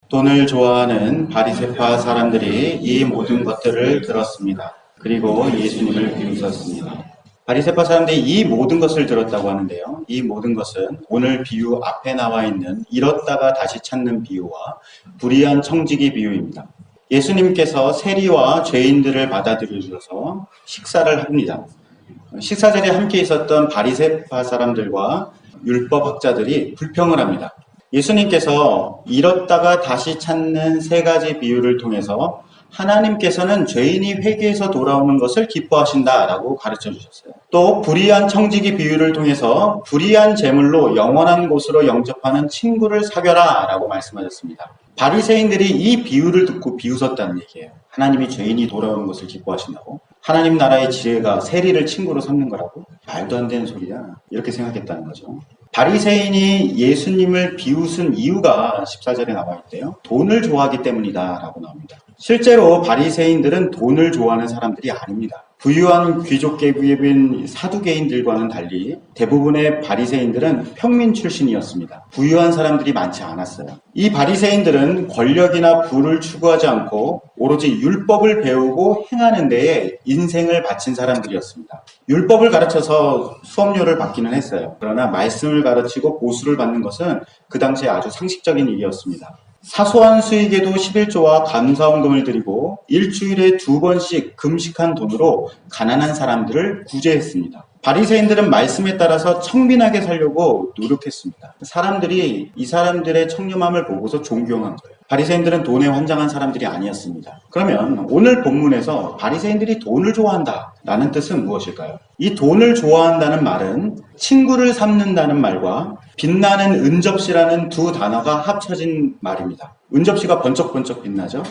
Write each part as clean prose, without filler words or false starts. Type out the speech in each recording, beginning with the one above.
돈을 좋아하는 바리새파 사람들이 이 모든 것들을 들었습니다. 그리고 예수님을 비웃었습니다. 바리새파 사람들이 이 모든 것을 들었다고 하는데요. 이 모든 것은 오늘 비유 앞에 나와 있는 잃었다가 다시 찾는 비유와 불의한 청지기 비유입니다. 예수님께서 세리와 죄인들을 받아들여주셔서 식사를 합니다. 식사 자리에 함께 있었던 바리새파 사람들과 율법학자들이 불평을 합니다. 예수님께서 잃었다가 다시 찾는 세 가지 비유를 통해서 하나님께서는 죄인이 회개해서 돌아오는 것을 기뻐하신다라고 가르쳐 주셨어요. 또 불의한 청지기 비유를 통해서 불의한 재물로 영원한 곳으로 영접하는 친구를 사귀어라 라고 말씀하셨습니다. 바리새인들이 이 비유를 듣고 비웃었다는 얘기예요. 하나님이 죄인이 돌아오는 것을 기뻐하신다고? 하나님 나라의 지혜가 세리를 친구로 삼는 거라고? 말도 안 되는 소리야. 이렇게 생각했다는 거죠. 바리새인이 예수님을 비웃은 이유가 14절에 나와 있대요. 돈을 좋아하기 때문이다 라고 나옵니다. 실제로 바리새인들은 돈을 좋아하는 사람들이 아닙니다. 부유한 귀족 계급인 사두개인들과는 달리 대부분의 바리새인들은 평민 출신이었습니다. 부유한 사람들이 많지 않았어요. 이 바리새인들은 권력이나 부를 추구하지 않고 오로지 율법을 배우고 행하는 데에 인생을 바친 사람들이었습니다. 율법을 가르쳐서 수업료를 받기는 했어요. 그러나 말씀을 가르치고 보수를 받는 것은 그 당시에 아주 상식적인 일이었습니다. 사소한 수익에도 11조와 감사원금을 드리고 일주일에 2번씩 금식한 돈으로 가난한 사람들을 구제했습니다. 바리새인들은 말씀에 따라서 청빈하게 살려고 노력했습니다. 사람들이 이 사람들의 청렴함을 보고서 존경한 거예요. 바리새인들은 돈에 환장한 사람들이 아니었습니다. 그러면 오늘 본문에서 바리새인들이 돈을 좋아한다 라는 뜻은 무엇일까요? 이 돈을 좋아한다는 말은 친구를 삼는다는 말과 빛나는 은접시라는 두 단어가 합쳐진 말입니다. 은접시가 번쩍번쩍 빛나죠?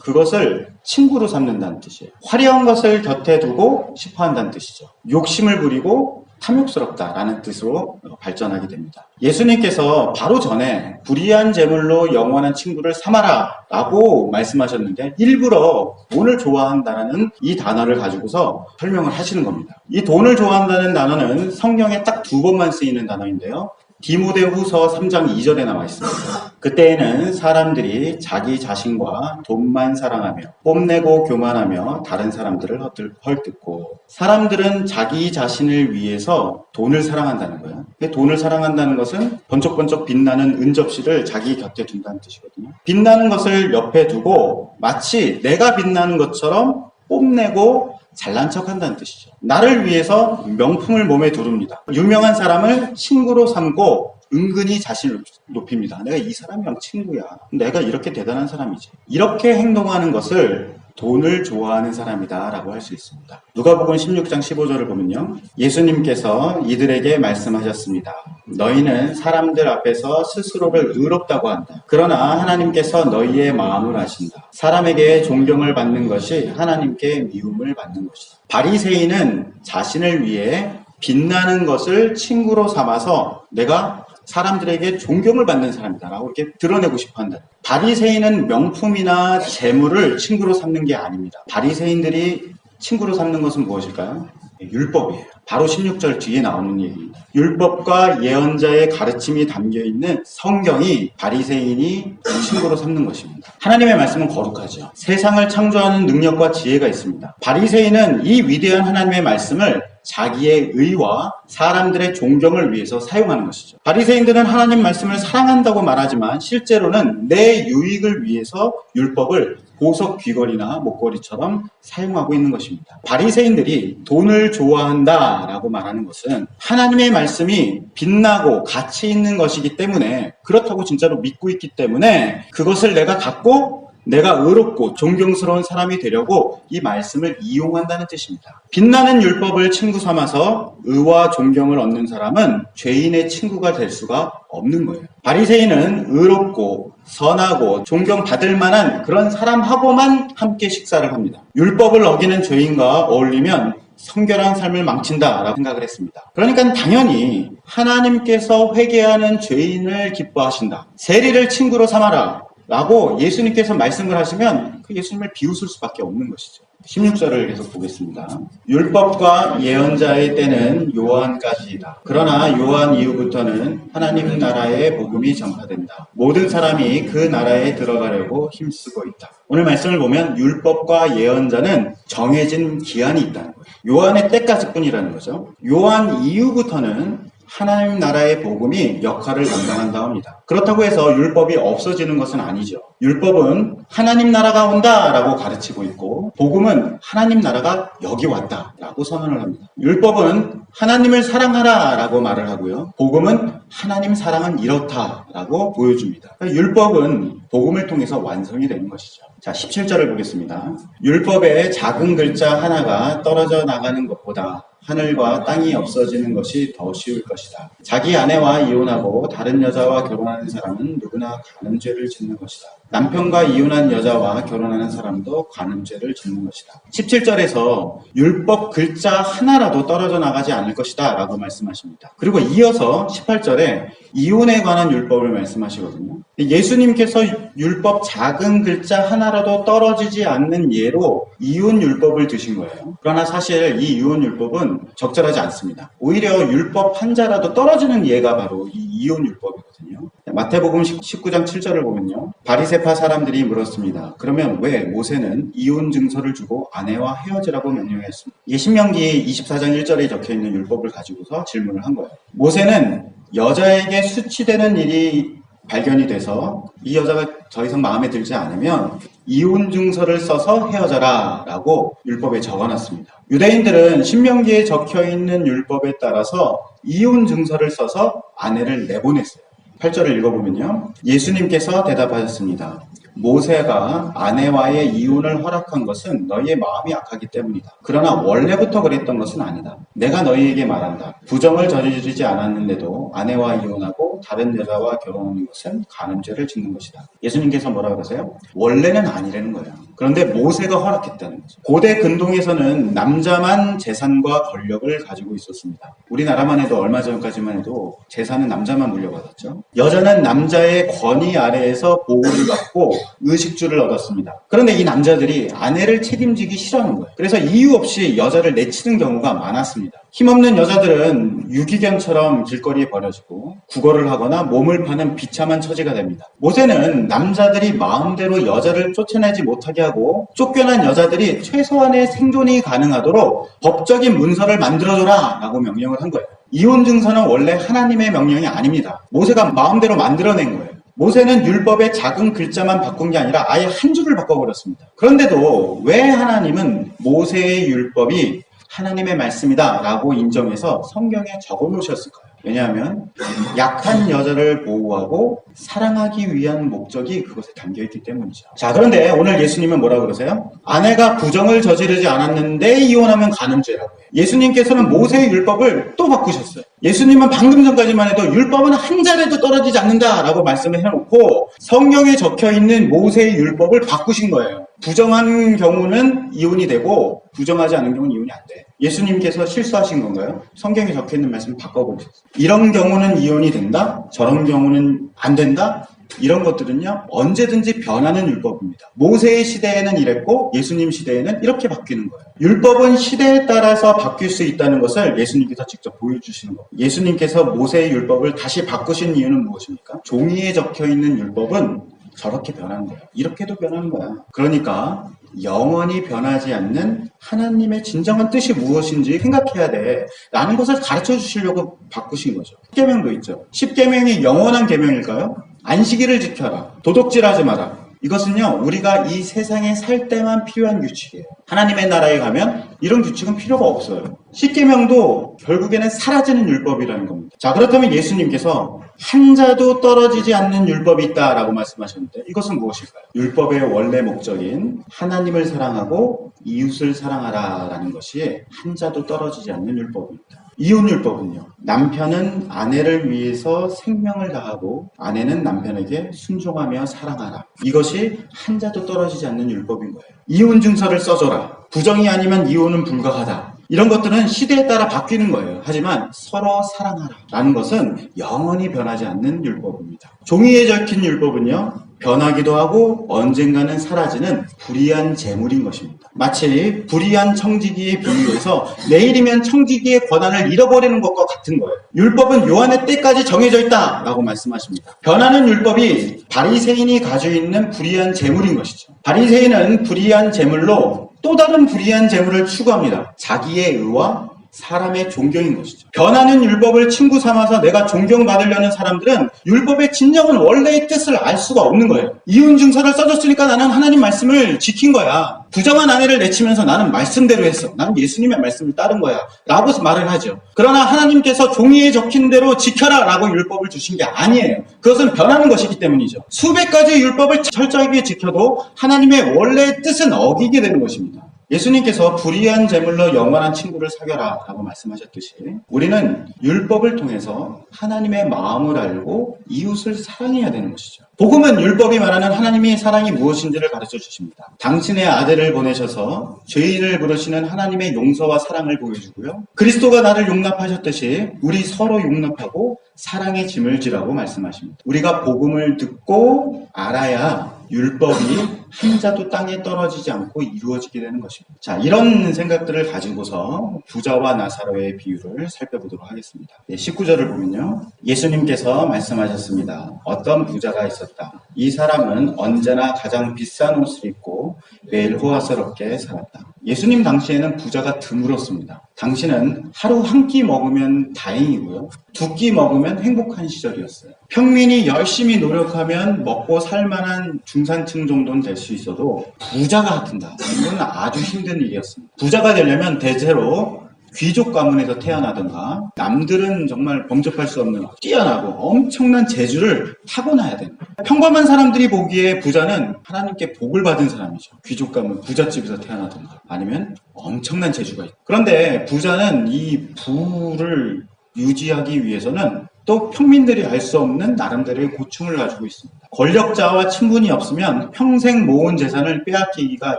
그것을 친구로 삼는다는 뜻이에요. 화려한 것을 곁에 두고 싶어한다는 뜻이죠. 욕심을 부리고 탐욕스럽다라는 뜻으로 발전하게 됩니다. 예수님께서 바로 전에 불의한 재물로 영원한 친구를 삼아라 라고 말씀하셨는데 일부러 돈을 좋아한다라는 이 단어를 가지고서 설명을 하시는 겁니다. 이 돈을 좋아한다는 단어는 성경에 딱 2번만 쓰이는 단어인데요. 디모데후서 3장 2절에 나와 있습니다. 그때에는 사람들이 자기 자신과 돈만 사랑하며 뽐내고 교만하며 다른 사람들을 헐뜯고 사람들은 자기 자신을 위해서 돈을 사랑한다는 거예요. 돈을 사랑한다는 것은 번쩍번쩍 빛나는 은접시를 자기 곁에 둔다는 뜻이거든요. 빛나는 것을 옆에 두고 마치 내가 빛나는 것처럼 뽐내고 잘난 척한다는 뜻이죠. 나를 위해서 명품을 몸에 두릅니다. 유명한 사람을 친구로 삼고 은근히 자신을 높입니다. 내가 이 사람이랑 친구야. 내가 이렇게 대단한 사람이지. 이렇게 행동하는 것을 돈을 좋아하는 사람이다 라고 할 수 있습니다. 누가복음 16장 15절을 보면요. 예수님께서 이들에게 말씀하셨습니다. 너희는 사람들 앞에서 스스로를 의롭다고 한다. 그러나 하나님께서 너희의 마음을 아신다. 사람에게 존경을 받는 것이 하나님께 미움을 받는 것이다. 바리새인은 자신을 위해 빛나는 것을 친구로 삼아서 내가 사람들에게 존경을 받는 사람이다 라고 이렇게 드러내고 싶어 한다. 바리새인은 명품이나 재물을 친구로 삼는 게 아닙니다. 바리새인들이 친구로 삼는 것은 무엇일까요? 율법이에요. 바로 16절 뒤에 나오는 얘기입니다. 율법과 예언자의 가르침이 담겨있는 성경이 바리새인이 친구로 삼는 것입니다. 하나님의 말씀은 거룩하죠. 세상을 창조하는 능력과 지혜가 있습니다. 바리새인은 이 위대한 하나님의 말씀을 자기의 의와 사람들의 존경을 위해서 사용하는 것이죠. 바리새인들은 하나님 말씀을 사랑한다고 말하지만 실제로는 내 유익을 위해서 율법을 보석 귀걸이나 목걸이처럼 사용하고 있는 것입니다. 바리새인들이 돈을 좋아한다라고 말하는 것은 하나님의 말씀이 빛나고 가치 있는 것이기 때문에 그렇다고 진짜로 믿고 있기 때문에 그것을 내가 갖고 내가 의롭고 존경스러운 사람이 되려고 이 말씀을 이용한다는 뜻입니다. 빛나는 율법을 친구 삼아서 의와 존경을 얻는 사람은 죄인의 친구가 될 수가 없는 거예요. 바리새인은 의롭고 선하고 존경받을 만한 그런 사람하고만 함께 식사를 합니다. 율법을 어기는 죄인과 어울리면 성결한 삶을 망친다라고 생각을 했습니다. 그러니까 당연히 하나님께서 회개하는 죄인을 기뻐하신다. 세리를 친구로 삼아라 라고 예수님께서 말씀을 하시면 그 예수님을 비웃을 수밖에 없는 것이죠. 16절을 계속 보겠습니다. 율법과 예언자의 때는 요한까지이다. 그러나 요한 이후부터는 하나님 나라의 복음이 전파된다. 모든 사람이 그 나라에 들어가려고 힘쓰고 있다. 오늘 말씀을 보면 율법과 예언자는 정해진 기한이 있다는 거예요. 요한의 때까지뿐이라는 거죠. 요한 이후부터는 하나님 나라의 복음이 역할을 담당한다 합니다. 그렇다고 해서 율법이 없어지는 것은 아니죠. 율법은 하나님 나라가 온다라고 가르치고 있고 복음은 하나님 나라가 여기 왔다라고 선언을 합니다. 율법은 하나님을 사랑하라라고 말을 하고요. 복음은 하나님 사랑은 이렇다라고 보여줍니다. 그러니까 율법은 복음을 통해서 완성이 되는 것이죠. 자, 17절을 보겠습니다. 율법의 작은 글자 하나가 떨어져 나가는 것보다 하늘과 땅이 없어지는 것이 더 쉬울 것이다. 자기 아내와 이혼하고 다른 여자와 결혼하는 사람은 누구나 간음죄를 짓는 것이다. 남편과 이혼한 여자와 결혼하는 사람도 간음죄를 짓는 것이다. 17절에서 율법 글자 하나라도 떨어져 나가지 않을 것이다 라고 말씀하십니다. 그리고 이어서 18절에 이혼에 관한 율법을 말씀하시거든요. 예수님께서 율법 작은 글자 하나라도 떨어지지 않는 예로 이혼 율법을 드신 거예요. 그러나 사실 이 이혼 율법은 적절하지 않습니다. 오히려 율법 한 자라도 떨어지는 예가 바로 이 이혼 율법이거든요. 마태복음 19장 7절을 보면요. 바리새파 사람들이 물었습니다. 그러면 왜 모세는 이혼 증서를 주고 아내와 헤어지라고 명령했습니까? 이게 신명기 24장 1절에 적혀있는 율법을 가지고서 질문을 한 거예요. 모세는 여자에게 수치되는 일이 발견이 돼서 이 여자가 더 이상 마음에 들지 않으면 이혼 증서를 써서 헤어져라 라고 율법에 적어놨습니다. 유대인들은 신명기에 적혀있는 율법에 따라서 이혼 증서를 써서 아내를 내보냈어요. 8절을 읽어보면요. 예수님께서 대답하셨습니다. 모세가 아내와의 이혼을 허락한 것은 너희의 마음이 악하기 때문이다. 그러나 원래부터 그랬던 것은 아니다. 내가 너희에게 말한다. 부정을 저지르지 않았는데도 아내와 이혼하고 다른 여자와 결혼하는 것은 간음죄를 짓는 것이다. 예수님께서 뭐라 그러세요? 원래는 아니라는 거예요. 그런데 모세가 허락했다는 거죠. 고대 근동에서는 남자만 재산과 권력을 가지고 있었습니다. 우리나라만 해도 얼마 전까지만 해도 재산은 남자만 물려받았죠. 여자는 남자의 권위 아래에서 보호를 받고 의식주를 얻었습니다. 그런데 이 남자들이 아내를 책임지기 싫어하는 거예요. 그래서 이유 없이 여자를 내치는 경우가 많았습니다. 힘없는 여자들은 유기견처럼 길거리에 버려지고 구걸을 하거나 몸을 파는 비참한 처지가 됩니다. 모세는 남자들이 마음대로 여자를 쫓아내지 못하게 하고 쫓겨난 여자들이 최소한의 생존이 가능하도록 법적인 문서를 만들어줘라 라고 명령을 한 거예요. 이혼 증서는 원래 하나님의 명령이 아닙니다. 모세가 마음대로 만들어낸 거예요. 모세는 율법의 작은 글자만 바꾼 게 아니라 아예 한 줄을 바꿔버렸습니다. 그런데도 왜 하나님은 모세의 율법이 하나님의 말씀이다 라고 인정해서 성경에 적어 놓으셨을까요? 왜냐하면 약한 여자를 보호하고 사랑하기 위한 목적이 그것에 담겨있기 때문이죠. 자, 그런데 오늘 예수님은 뭐라고 그러세요? 아내가 부정을 저지르지 않았는데 이혼하면 간음죄라고 해요. 예수님께서는 모세의 율법을 또 바꾸셨어요. 예수님은 방금 전까지만 해도 율법은 한 자리도 떨어지지 않는다라고 말씀을 해놓고 성경에 적혀있는 모세의 율법을 바꾸신 거예요. 부정한 경우는 이혼이 되고 부정하지 않은 경우는 이혼이 안 돼. 예수님께서 실수하신 건가요? 성경에 적혀있는 말씀을 바꿔보셨어요. 이런 경우는 이혼이 된다? 저런 경우는 안 된다? 이런 것들은요 언제든지 변하는 율법입니다. 모세의 시대에는 이랬고 예수님 시대에는 이렇게 바뀌는 거예요. 율법은 시대에 따라서 바뀔 수 있다는 것을 예수님께서 직접 보여주시는 거예요. 예수님께서 모세의 율법을 다시 바꾸신 이유는 무엇입니까? 종이에 적혀있는 율법은 저렇게 변하는 거야. 이렇게도 변하는 거야. 그러니까 영원히 변하지 않는 하나님의 진정한 뜻이 무엇인지 생각해야 돼 라는 것을 가르쳐 주시려고 바꾸신 거죠. 십계명도 있죠. 십계명이 영원한 계명일까요? 안식일을 지켜라. 도둑질하지 마라. 이것은요 우리가 이 세상에 살 때만 필요한 규칙이에요. 하나님의 나라에 가면 이런 규칙은 필요가 없어요. 십계명도 결국에는 사라지는 율법이라는 겁니다. 자, 그렇다면 예수님께서 한 자도 떨어지지 않는 율법이 있다라고 말씀하셨는데 이것은 무엇일까요? 율법의 원래 목적인 하나님을 사랑하고 이웃을 사랑하라라는 것이 한 자도 떨어지지 않는 율법입니다. 이혼율법은요. 남편은 아내를 위해서 생명을 다하고 아내는 남편에게 순종하며 사랑하라. 이것이 한 자도 떨어지지 않는 율법인 거예요. 이혼 증서를 써줘라. 부정이 아니면 이혼은 불가하다. 이런 것들은 시대에 따라 바뀌는 거예요. 하지만 서로 사랑하라 라는 것은 영원히 변하지 않는 율법입니다. 종이에 적힌 율법은요. 변하기도 하고 언젠가는 사라지는 불의한 재물인 것입니다. 마치 불의한 청지기에 비유해서 내일이면 청지기의 권한을 잃어버리는 것과 같은 거예요. 율법은 요한의 때까지 정해져 있다라고 말씀하십니다. 변하는 율법이 바리새인이 가지고 있는 불의한 재물인 것이죠. 바리새인은 불의한 재물로 또 다른 불의한 재물을 추구합니다. 자기의 의와 사람의 존경인 것이죠. 변하는 율법을 친구 삼아서 내가 존경받으려는 사람들은 율법의 진정한 원래의 뜻을 알 수가 없는 거예요. 이혼증서를 써줬으니까 나는 하나님 말씀을 지킨 거야. 부정한 아내를 내치면서 나는 말씀대로 했어. 나는 예수님의 말씀을 따른 거야. 라고 말을 하죠. 그러나 하나님께서 종이에 적힌 대로 지켜라 라고 율법을 주신 게 아니에요. 그것은 변하는 것이기 때문이죠. 수백 가지 율법을 철저하게 지켜도 하나님의 원래의 뜻은 어기게 되는 것입니다. 예수님께서 불의한 재물로 영원한 친구를 사겨라 라고 말씀하셨듯이 우리는 율법을 통해서 하나님의 마음을 알고 이웃을 사랑해야 되는 것이죠. 복음은 율법이 말하는 하나님의 사랑이 무엇인지를 가르쳐 주십니다. 당신의 아들을 보내셔서 죄인을 부르시는 하나님의 용서와 사랑을 보여주고요. 그리스도가 나를 용납하셨듯이 우리 서로 용납하고 사랑의 짐을 지라고 말씀하십니다. 우리가 복음을 듣고 알아야 율법이 한 자도 땅에 떨어지지 않고 이루어지게 되는 것입니다. 자, 이런 생각들을 가지고서 부자와 나사로의 비유를 살펴보도록 하겠습니다. 19절을 보면요. 예수님께서 말씀하셨습니다. 어떤 부자가 있었다. 이 사람은 언제나 가장 비싼 옷을 입고 매일 호화스럽게 살았다. 예수님 당시에는 부자가 드물었습니다. 당시는 하루 한 끼 먹으면 다행이고요. 두 끼 먹으면 행복한 시절이었어요. 평민이 열심히 노력하면 먹고 살만한 중산층 정도는 될 수 있어도 부자가 된다. 이건 아주 힘든 일이었습니다. 부자가 되려면 대체로 귀족 가문에서 태어나든가 남들은 정말 범접할 수 없는 뛰어나고 엄청난 재주를 타고나야 됩니다. 평범한 사람들이 보기에 부자는 하나님께 복을 받은 사람이죠. 귀족 가문 부잣집에서 태어나든가 아니면 엄청난 재주가 있고 그런데 부자는 이 부를 유지하기 위해서는 또 평민들이 알 수 없는 나름대로의 고충을 가지고 있습니다. 권력자와 친분이 없으면 평생 모은 재산을 빼앗기기가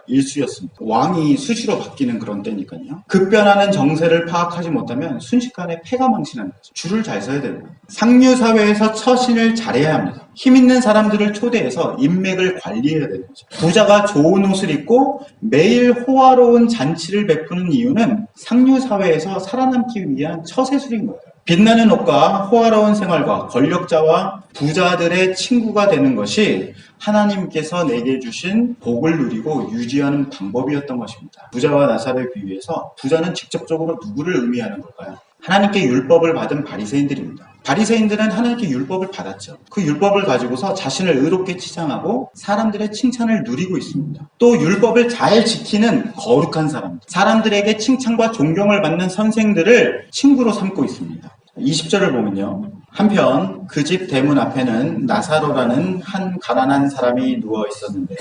일쑤였습니다. 왕이 수시로 바뀌는 그런 때니까요. 급변하는 정세를 파악하지 못하면 순식간에 패가 망신하는 거죠. 줄을 잘 서야 됩니다. 상류사회에서 처신을 잘해야 합니다. 힘 있는 사람들을 초대해서 인맥을 관리해야 되는 거죠. 부자가 좋은 옷을 입고 매일 호화로운 잔치를 베푸는 이유는 상류사회에서 살아남기 위한 처세술인 거예요. 빛나는 옷과 호화로운 생활과 권력자와 부자들의 친구가 되는 것이 하나님께서 내게 주신 복을 누리고 유지하는 방법이었던 것입니다. 부자와 나사로의 비유에서 부자는 직접적으로 누구를 의미하는 걸까요? 하나님께 율법을 받은 바리새인들입니다. 바리새인들은 하나님께 율법을 받았죠. 그 율법을 가지고서 자신을 의롭게 치장하고 사람들의 칭찬을 누리고 있습니다. 또 율법을 잘 지키는 거룩한 사람들, 사람들에게 칭찬과 존경을 받는 선생들을 친구로 삼고 있습니다. 20절을 보면요. 한편 그 집 대문 앞에는 나사로라는 한 가난한 사람이 누워 있었는데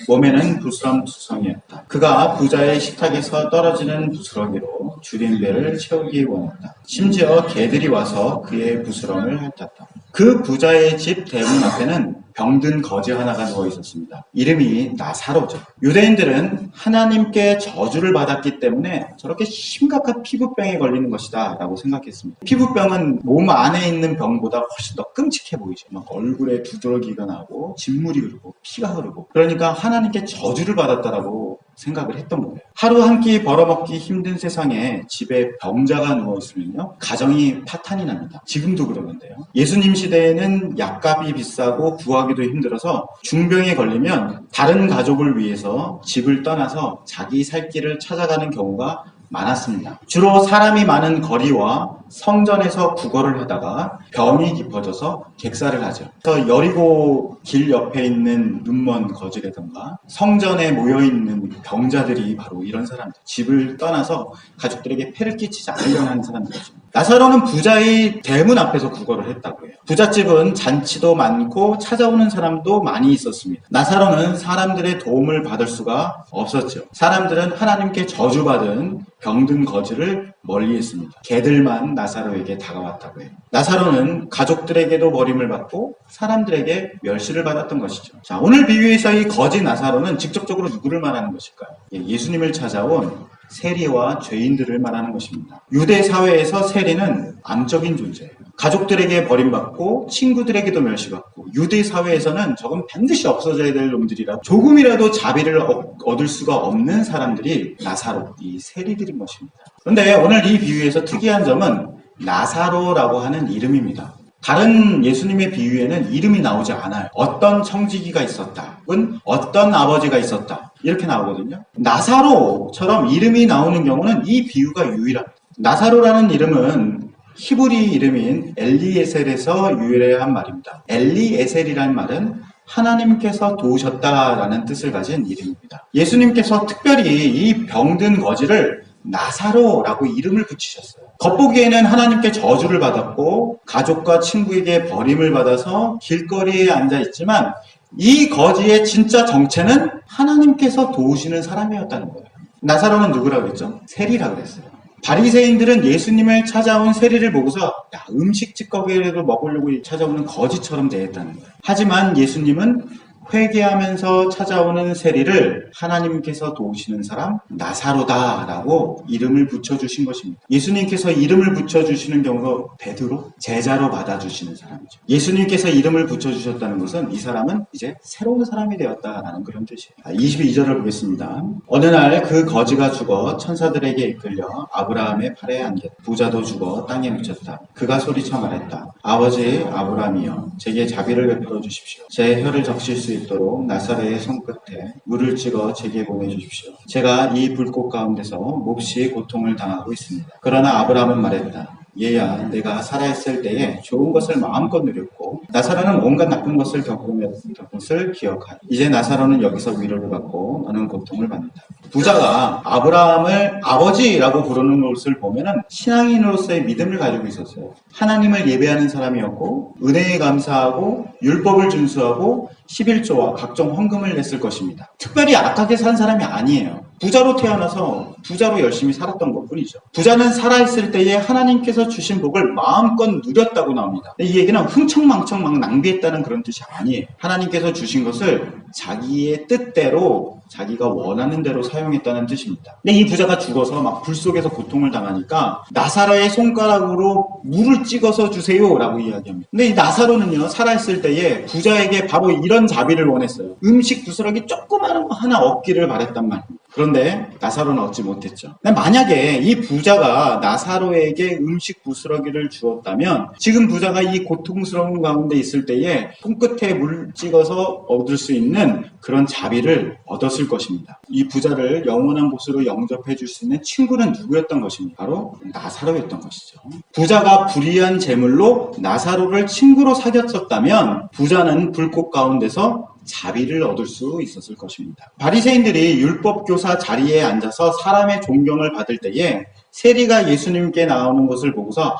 몸에는 부스럼투성이었다. 그가 부자의 식탁에서 떨어지는 부스러기로 줄인 배를 채우기 원했다. 심지어 개들이 와서 그의 부스럼을 핥았다. 그 부자의 집 대문 앞에는 병든 거지 하나가 누워 있었습니다. 이름이 나사로죠. 유대인들은 하나님께 저주를 받았기 때문에 저렇게 심각한 피부병에 걸리는 것이다 라고 생각했습니다. 피부병은 몸 안에 있는 병보다 훨씬 더 끔찍해 보이죠. 막 얼굴에 두드러기가 나고 진물이 흐르고 피가 흐르고 그러니까 하나님께 저주를 받았다라고 생각을 했던 거예요. 하루 한 끼 벌어먹기 힘든 세상에 집에 병자가 누워있으면요 가정이 파탄이 납니다. 지금도 그러는데요. 예수님 시대에는 약값이 비싸고 구하기도 힘들어서 중병에 걸리면 다른 가족을 위해서 집을 떠나서 자기 살 길을 찾아가는 경우가 많았습니다. 주로 사람이 많은 거리와 성전에서 구걸을 하다가 병이 깊어져서 객사를 하죠. 그래서 여리고 길 옆에 있는 눈먼 거지라든가 성전에 모여있는 병자들이 바로 이런 사람들, 집을 떠나서 가족들에게 폐를 끼치지 않으려고 하는 사람들이죠. 나사로는 부자의 대문 앞에서 구걸을 했다고 해요. 부잣집은 잔치도 많고 찾아오는 사람도 많이 있었습니다. 나사로는 사람들의 도움을 받을 수가 없었죠. 사람들은 하나님께 저주받은 병든 거지를 멀리했습니다. 개들만 나사로에게 다가왔다고 해요. 나사로는 가족들에게도 버림을 받고 사람들에게 멸시를 받았던 것이죠. 자, 오늘 비유에서 이 거지 나사로는 직접적으로 누구를 말하는 것일까요? 예수님을 찾아온 세리와 죄인들을 말하는 것입니다. 유대 사회에서 세리는 암적인 존재예요. 가족들에게 버림받고 친구들에게도 멸시받고 유대 사회에서는 저건 반드시 없어져야 될 놈들이라 조금이라도 자비를 얻을 수가 없는 사람들이 나사로, 이 세리들인 것입니다. 그런데 오늘 이 비유에서 특이한 점은 나사로라고 하는 이름입니다. 다른 예수님의 비유에는 이름이 나오지 않아요. 어떤 청지기가 있었다, 혹은 어떤 아버지가 있었다, 이렇게 나오거든요. 나사로처럼 이름이 나오는 경우는 이 비유가 유일합니다. 나사로라는 이름은 히브리 이름인 엘리에셀에서 유래한 말입니다. 엘리에셀이라는 말은 하나님께서 도우셨다라는 뜻을 가진 이름입니다. 예수님께서 특별히 이 병든 거지를 나사로라고 이름을 붙이셨어요. 겉보기에는 하나님께 저주를 받았고 가족과 친구에게 버림을 받아서 길거리에 앉아 있지만 이 거지의 진짜 정체는 하나님께서 도우시는 사람이었다는 거예요. 나사로는 누구라고 했죠? 세리라고 했어요. 바리새인들은 예수님을 찾아온 세리를 보고서 음식 찌꺼기라도 먹으려고 찾아오는 거지처럼 대했다는 거예요. 하지만 예수님은 회개하면서 찾아오는 세리를 하나님께서 도우시는 사람 나사로다라고 이름을 붙여주신 것입니다. 예수님께서 이름을 붙여주시는 경우도 베드로, 제자로 받아주시는 사람이죠. 예수님께서 이름을 붙여주셨다는 것은 이 사람은 이제 새로운 사람이 되었다라는 그런 뜻이에요. 22절을 보겠습니다. 어느 날 그 거지가 죽어 천사들에게 이끌려 아브라함의 팔에 안겼다. 부자도 죽어 땅에 묻혔다. 그가 소리쳐 말했다. 아버지 아브라함이여, 제게 자비를 베풀어 주십시오. 제 혀를 적실 수 있도록 나사로의 손끝에 물을 찍어 제게 보내주십시오. 제가 이 불꽃 가운데서 몹시 고통을 당하고 있습니다. 그러나 아브라함은 말했다. 얘야, 내가 살아있을 때에 좋은 것을 마음껏 누렸고 나사로는 온갖 나쁜 것을 겪은 것을 기억하라. 이제 나사로는 여기서 위로를 받고 너는 고통을 받는다. 부자가 아브라함을 아버지라고 부르는 것을 보면은 신앙인으로서의 믿음을 가지고 있었어요. 하나님을 예배하는 사람이었고 은혜에 감사하고 율법을 준수하고 11조와 각종 헌금을 냈을 것입니다. 특별히 악하게 산 사람이 아니에요. 부자로 태어나서 부자로 열심히 살았던 것뿐이죠. 부자는 살아있을 때에 하나님께서 주신 복을 마음껏 누렸다고 나옵니다. 이 얘기는 흥청망청 막 낭비했다는 그런 뜻이 아니에요. 하나님께서 주신 것을 자기의 뜻대로 자기가 원하는 대로 사용했다는 뜻입니다. 근데 이 부자가 죽어서 막 불 속에서 고통을 당하니까 나사로의 손가락으로 물을 찍어서 주세요 라고 이야기합니다. 근데 이 나사로는요, 살아있을 때에 부자에게 바로 이런 자비를 원했어요. 음식 부스러기 조그마한 거 하나 얻기를 바랬단 말입니다. 그런데 나사로는 얻지 못했죠. 만약에 이 부자가 나사로에게 음식 부스러기를 주었다면 지금 부자가 이 고통스러운 가운데 있을 때에 손끝에 물 찍어서 얻을 수 있는 그런 자비를 얻었을 것입니다. 이 부자를 영원한 곳으로 영접해 줄 수 있는 친구는 누구였던 것입니까? 바로 나사로였던 것이죠. 부자가 불의한 재물로 나사로를 친구로 사귀었었다면 부자는 불꽃 가운데서 자비를 얻을 수 있었을 것입니다. 바리새인들이 율법교사 자리에 앉아서 사람의 존경을 받을 때에 세리가 예수님께 나오는 것을 보고서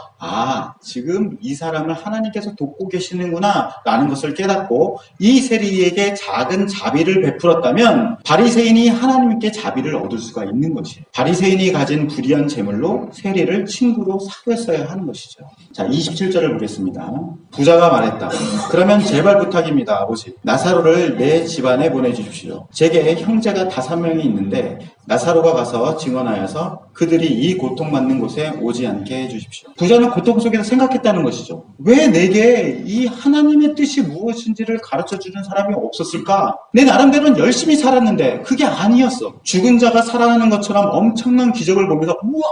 지금 이 사람을 하나님께서 돕고 계시는구나 라는 것을 깨닫고 이 세리에게 작은 자비를 베풀었다면 바리새인이 하나님께 자비를 얻을 수가 있는 것이에요. 바리새인이 가진 불의한 재물로 세리를 친구로 사귀었어야 하는 것이죠. 자, 27절을 보겠습니다. 부자가 말했다. 그러면 제발 부탁입니다, 아버지. 나사로를 내 집안에 보내주십시오. 제게 형제가 5명이 있는데 나사로가 가서 증언하여서 그들이 이 고통받는 곳에 오지 않게 해주십시오. 부자는 고통 속에서 생각했다는 것이죠. 왜 내게 이 하나님의 뜻이 무엇인지를 가르쳐주는 사람이 없었을까? 내 나름대로는 열심히 살았는데 그게 아니었어. 죽은 자가 살아나는 것처럼 엄청난 기적을 보면서 우와!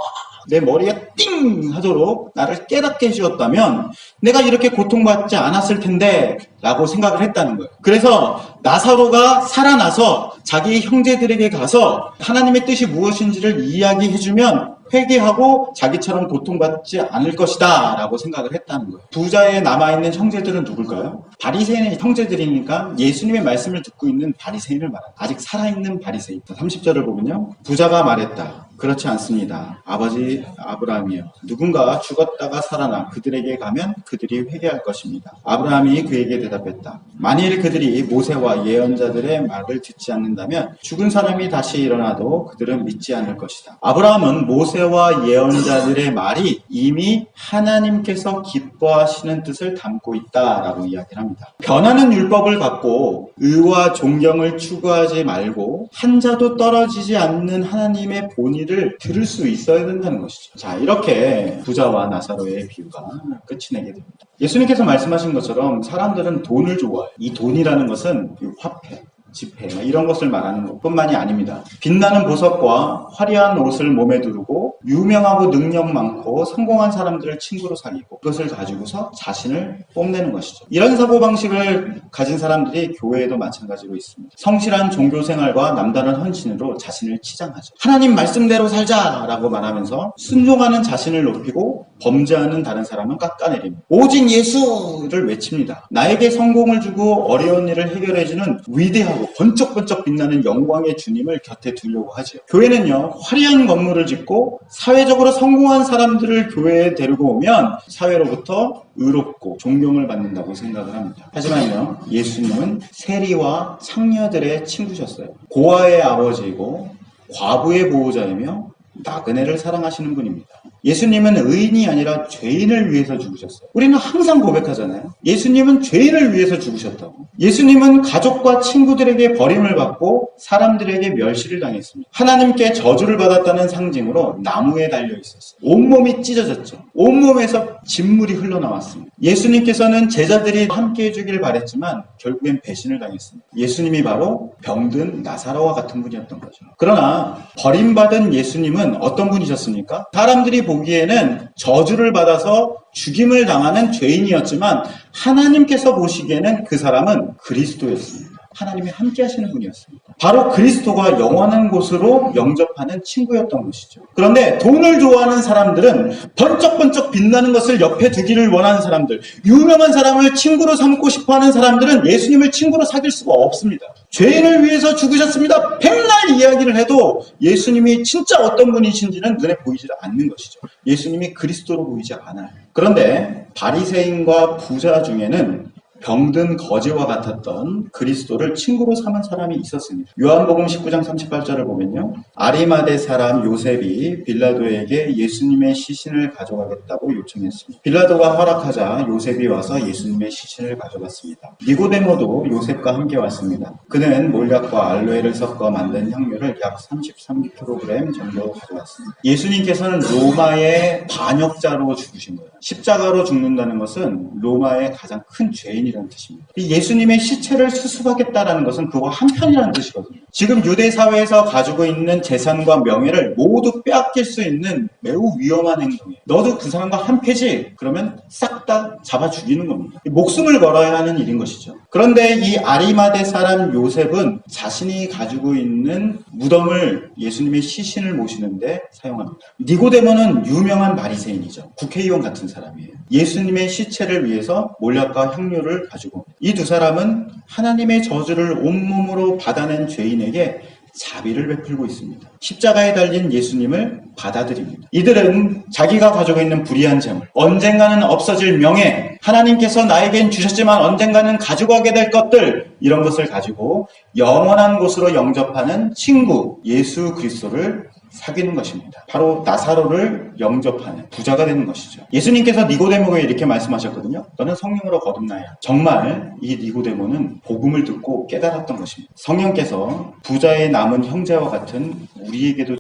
내 머리가 띵 하도록 나를 깨닫게 해주었다면 내가 이렇게 고통받지 않았을 텐데 라고 생각을 했다는 거예요. 그래서 나사로가 살아나서 자기 형제들에게 가서 하나님의 뜻이 무엇인지를 이야기해주면 회개하고 자기처럼 고통받지 않을 것이다 라고 생각을 했다는 거예요. 부자에 남아있는 형제들은 누굴까요? 바리새인의 형제들이니까 예수님의 말씀을 듣고 있는 바리새인을 말합니다. 아직 살아있는 바리새인. 30절을 보면요, 부자가 말했다. 그렇지 않습니다. 아버지 아브라함이여, 누군가 죽었다가 살아나 그들에게 가면 그들이 회개할 것입니다. 아브라함이 그에게 대답했다. 만일 그들이 모세와 예언자들의 말을 듣지 않는다면 죽은 사람이 다시 일어나도 그들은 믿지 않을 것이다. 아브라함은 모세와 예언자들의 말이 이미 하나님께서 기뻐하시는 뜻을 담고 있다라고 이야기를 합니다. 변하는 율법을 갖고 의와 존경을 추구하지 말고 한 자도 떨어지지 않는 하나님의 본의를 얘기를 들을 수 있어야 된다는 것이죠. 자, 이렇게 부자와 나사로의 비유가 끝이 내게 됩니다. 예수님께서 말씀하신 것처럼 사람들은 돈을 좋아해요. 이 돈이라는 것은 화폐, 지폐 이런 것을 말하는 것뿐만이 아닙니다. 빛나는 보석과 화려한 옷을 몸에 두르고 유명하고 능력 많고 성공한 사람들을 친구로 사귀고 그것을 가지고서 자신을 뽐내는 것이죠. 이런 사고방식을 가진 사람들이 교회에도 마찬가지로 있습니다. 성실한 종교생활과 남다른 헌신으로 자신을 치장하죠. 하나님 말씀대로 살자라고 말하면서 순종하는 자신을 높이고 범죄하는 다른 사람은 깎아내립니다. 오직 예수를 외칩니다. 나에게 성공을 주고 어려운 일을 해결해주는 위대하고 번쩍번쩍 빛나는 영광의 주님을 곁에 두려고 하죠. 교회는요, 화려한 건물을 짓고 사회적으로 성공한 사람들을 교회에 데리고 오면 사회로부터 의롭고 존경을 받는다고 생각을 합니다. 하지만요, 예수님은 세리와 창녀들의 친구셨어요. 고아의 아버지이고 과부의 보호자이며 나그네를 사랑하시는 분입니다. 예수님은 의인이 아니라 죄인을 위해서 죽으셨어요. 우리는 항상 고백하잖아요. 예수님은 죄인을 위해서 죽으셨다고. 예수님은 가족과 친구들에게 버림을 받고 사람들에게 멸시를 당했습니다. 하나님께 저주를 받았다는 상징으로 나무에 달려 있었어요. 온몸이 찢어졌죠. 온몸에서 진물이 흘러나왔습니다. 예수님께서는 제자들이 함께 해주길 바랬지만 결국엔 배신을 당했습니다. 예수님이 바로 병든 나사로와 같은 분이었던 거죠. 그러나 버림받은 예수님은 어떤 분이셨습니까? 사람들이 보기에는 저주를 받아서 죽임을 당하는 죄인이었지만 하나님께서 보시기에는 그 사람은 그리스도였습니다. 하나님이 함께 하시는 분이었습니다. 바로 그리스도가 영원한 곳으로 영접하는 친구였던 것이죠. 그런데 돈을 좋아하는 사람들은 번쩍번쩍 빛나는 것을 옆에 두기를 원하는 사람들, 유명한 사람을 친구로 삼고 싶어하는 사람들은 예수님을 친구로 사귈 수가 없습니다. 죄인을 위해서 죽으셨습니다. 백날 이야기를 해도 예수님이 진짜 어떤 분이신지는 눈에 보이지 않는 것이죠. 예수님이 그리스도로 보이지 않아요. 그런데 바리새인과 부자 중에는 병든 거지와 같았던 그리스도를 친구로 삼은 사람이 있었습니다. 요한복음 19장 38절을 보면요. 아리마대 사람 요셉이 빌라도에게 예수님의 시신을 가져가겠다고 요청했습니다. 빌라도가 허락하자 요셉이 와서 예수님의 시신을 가져갔습니다. 니고데모도 요셉과 함께 왔습니다. 그는 몰약과 알로에를 섞어 만든 향료를 약 33kg 정도 가져왔습니다. 예수님께서는 로마의 반역자로 죽으신 거예요. 십자가로 죽는다는 것은 로마의 가장 큰 죄인이라는 뜻입니다. 예수님의 시체를 수습하겠다라는 것은 그와 한편이라는 뜻이거든요. 지금 유대 사회에서 가지고 있는 재산과 명예를 모두 빼앗길 수 있는 매우 위험한 행동이에요. 너도 그 사람과 한패지? 그러면 싹 다 잡아 죽이는 겁니다. 목숨을 걸어야 하는 일인 것이죠. 그런데 이 아리마대 사람 요셉은 자신이 가지고 있는 무덤을 예수님의 시신을 모시는데 사용합니다. 니고데모는 유명한 바리새인이죠. 국회의원 같은 사람이에요. 예수님의 시체를 위해서 몰약과 향료를 가지고 옵니다. 이 두 사람은 하나님의 저주를 온몸으로 받아낸 죄인에게 자비를 베풀고 있습니다. 십자가에 달린 예수님을 받아들입니다. 이들은 자기가 가지고 있는 불의한 재물, 언젠가는 없어질 명예, 하나님께서 나에겐 주셨지만 언젠가는 가지고 가게 될 것들, 이런 것을 가지고 영원한 곳으로 영접하는 친구 예수 그리스도를 사귀는 것입니다. 바로 나사로를 영접하는 부자가 되는 것이죠. 예수님께서 니고데모에게 이렇게 말씀하셨거든요. 너는 성령으로 거듭나야. 정말 이 니고데모는 복음을 듣고 깨달았던 것입니다. 성령께서 부자의 남은 형제와 같은 우리에게도